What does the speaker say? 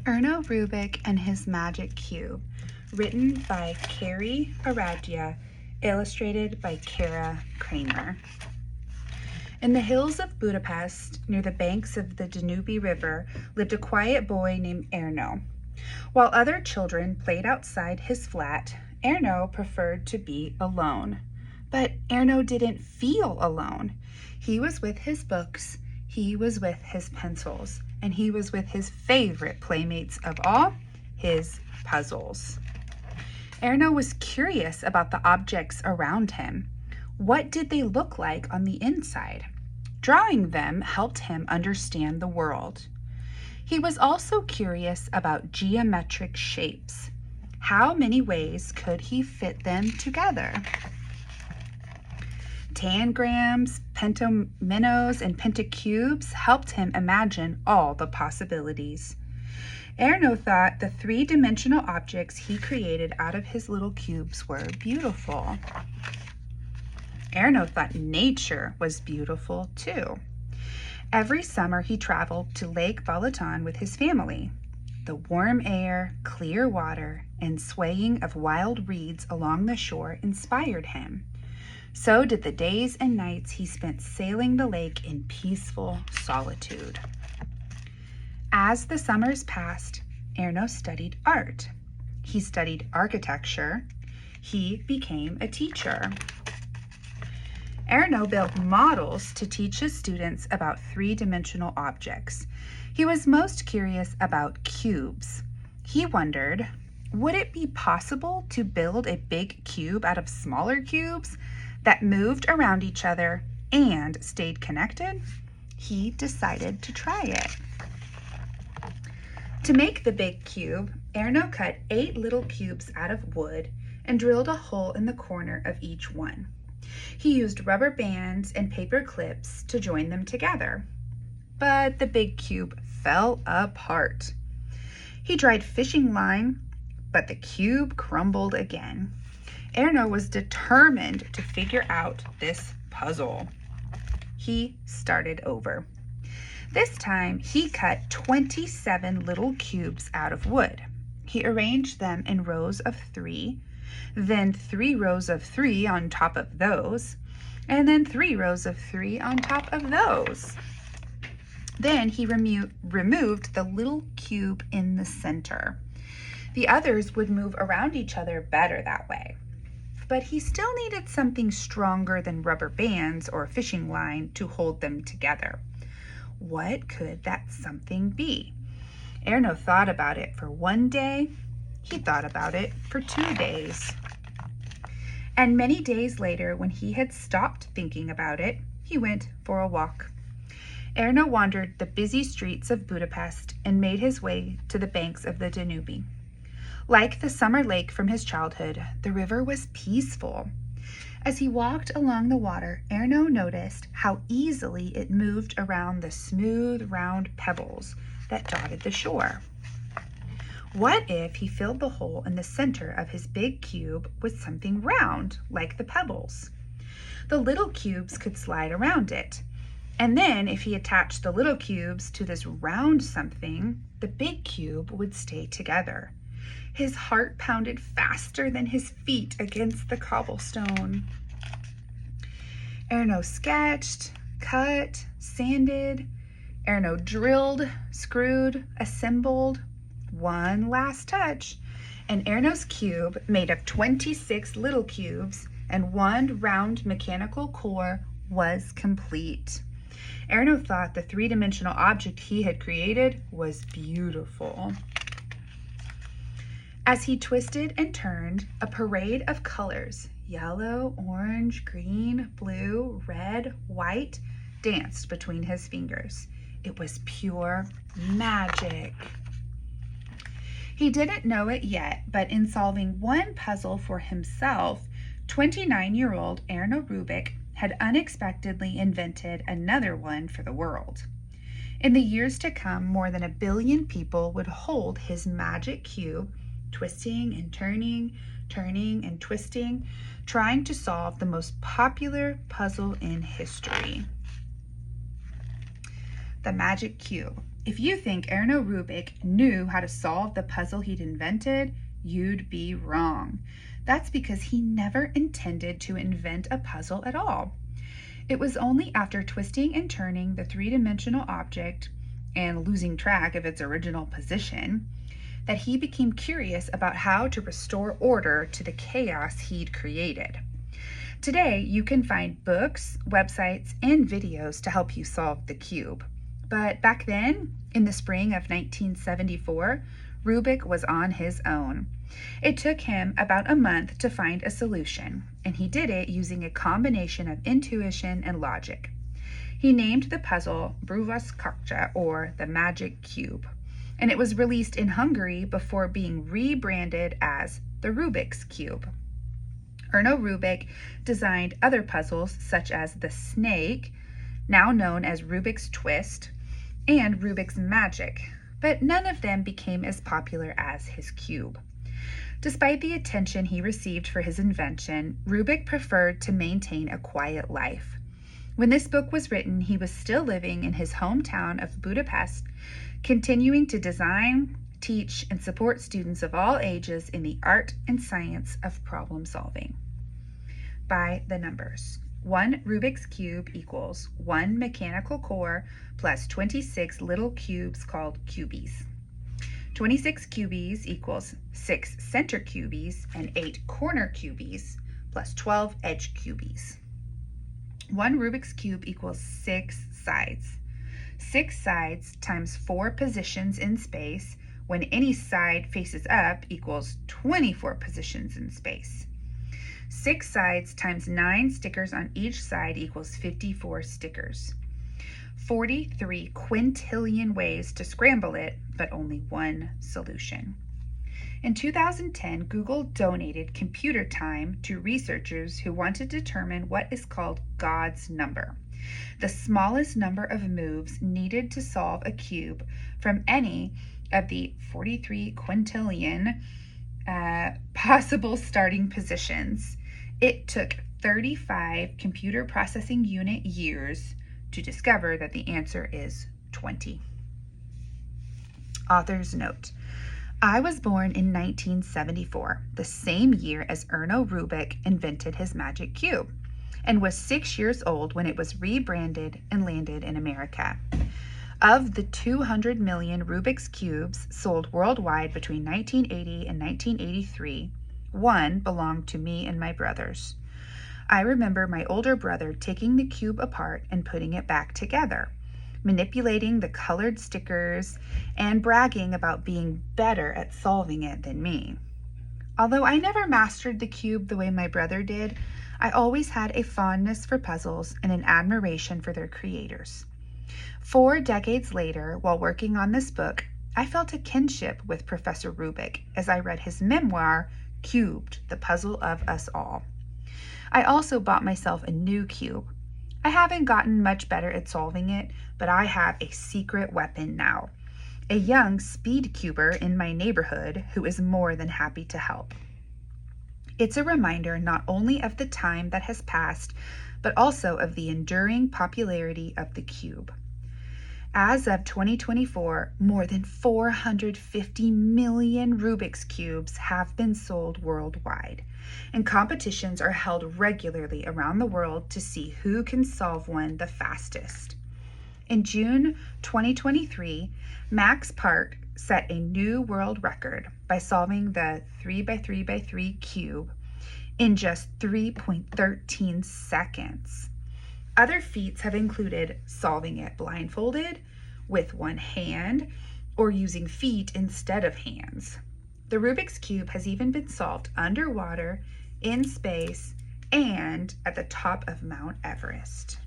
Erno Rubik and His Magic Cube, written by Carrie Aradia, illustrated by Kara Kramer. In the hills of Budapest, near the banks of the Danube River, lived a quiet boy named Erno. While other children played outside his flat, Erno preferred to be alone. But Erno didn't feel alone. He was with his books, he was with his pencils, and he was with his favorite playmates of all, his puzzles. Erno was curious about the objects around him. What did they look like on the inside? Drawing them helped him understand the world. He was also curious about geometric shapes. How many ways could he fit them together? Tangrams, pentominos, and pentacubes helped him imagine all the possibilities. Erno thought the three-dimensional objects he created out of his little cubes were beautiful. Erno thought nature was beautiful too. Every summer he traveled to Lake Balaton with his family. The warm air, clear water, and swaying of wild reeds along the shore inspired him. So did the days and nights he spent sailing the lake in peaceful solitude. As the summers passed, Erno studied art. He studied architecture. He became a teacher. Erno built models to teach his students about three-dimensional objects. He was most curious about cubes. He wondered, would it be possible to build a big cube out of smaller cubes that moved around each other and stayed connected? He decided to try it. To make the big cube, Erno cut 8 little cubes out of wood and drilled a hole in the corner of each one. He used rubber bands and paper clips to join them together. But the big cube fell apart. He tried fishing line, but the cube crumbled again. Erno was determined to figure out this puzzle. He started over. This time, he cut 27 little cubes out of wood. He arranged them in rows of 3, then 3 rows of 3 on top of those, and then 3 rows of 3 on top of those. Then he removed the little cube in the center. The others would move around each other better that way. But he still needed something stronger than rubber bands or a fishing line to hold them together. What could that something be? Erno thought about it for 1 day. He thought about it for 2 days. And many days later, when he had stopped thinking about it, he went for a walk. Erno wandered the busy streets of Budapest and made his way to the banks of the Danube. Like the summer lake from his childhood, the river was peaceful. As he walked along the water, Erno noticed how easily it moved around the smooth, round pebbles that dotted the shore. What if he filled the hole in the center of his big cube with something round, like the pebbles? The little cubes could slide around it. And then if he attached the little cubes to this round something, the big cube would stay together. His heart pounded faster than his feet against the cobblestone. Erno sketched, cut, sanded. Erno drilled, screwed, assembled. One last touch, and Erno's cube, made of 26 little cubes and 1 round mechanical core, was complete. Erno thought the three-dimensional object he had created was beautiful. As he twisted and turned, a parade of colors, yellow, orange, green, blue, red, white, danced between his fingers. It was pure magic. He didn't know it yet, but in solving one puzzle for himself, 29-year-old Erno Rubik had unexpectedly invented another one for the world. In the years to come, more than 1 billion people would hold his magic cube, twisting and turning and twisting, trying to solve the most popular puzzle in history. The magic cube. If you think Erno Rubik knew how to solve the puzzle he'd invented, you'd be wrong. That's because he never intended to invent a puzzle at all. It was only after twisting and turning the three-dimensional object and losing track of its original position that he became curious about how to restore order to the chaos he'd created. Today, you can find books, websites, and videos to help you solve the cube. But back then, in the spring of 1974, Rubik was on his own. It took him about a month to find a solution, and he did it using a combination of intuition and logic. He named the puzzle Bruvaskakcha, or the Magic Cube, and it was released in Hungary before being rebranded as the Rubik's Cube. Erno Rubik designed other puzzles such as the Snake, now known as Rubik's Twist, and Rubik's Magic, but none of them became as popular as his cube. Despite the attention he received for his invention, Rubik preferred to maintain a quiet life. When this book was written, he was still living in his hometown of Budapest, continuing to design, teach, and support students of all ages in the art and science of problem solving. By the numbers. 1 Rubik's Cube equals 1 mechanical core plus 26 little cubes called cubies. 26 cubies equals 6 center cubies and 8 corner cubies plus 12 edge cubies. 1 Rubik's Cube equals 6 sides. 6 sides times 4 positions in space when any side faces up equals 24 positions in space. 6 sides times 9 stickers on each side equals 54 stickers. 43 quintillion ways to scramble it, but only one solution. In 2010, Google donated computer time to researchers who want to determine what is called God's number, the smallest number of moves needed to solve a cube from any of the 43 quintillion possible starting positions. It took 35 computer processing unit years to discover that the answer is 20. Author's note. I was born in 1974, the same year as Erno Rubik invented his magic cube, and was 6 years old when it was rebranded and landed in America. Of the 200 million Rubik's Cubes sold worldwide between 1980 and 1983, one belonged to me and my brothers. I remember my older brother taking the cube apart and putting it back together, manipulating the colored stickers and bragging about being better at solving it than me. Although I never mastered the cube the way my brother did, I always had a fondness for puzzles and an admiration for their creators. 4 decades later, while working on this book, I felt a kinship with Professor Rubik as I read his memoir, Cubed, The Puzzle of Us All. I also bought myself a new cube. I haven't gotten much better at solving it, but I have a secret weapon now, a young speed cuber in my neighborhood who is more than happy to help. It's a reminder not only of the time that has passed, but also of the enduring popularity of the cube. As of 2024, more than 450 million Rubik's Cubes have been sold worldwide, and competitions are held regularly around the world to see who can solve one the fastest. In June 2023, Max Park set a new world record by solving the 3x3x3 cube in just 3.13 seconds. Other feats have included solving it blindfolded, with one hand, or using feet instead of hands. The Rubik's Cube has even been solved underwater, in space, and at the top of Mount Everest.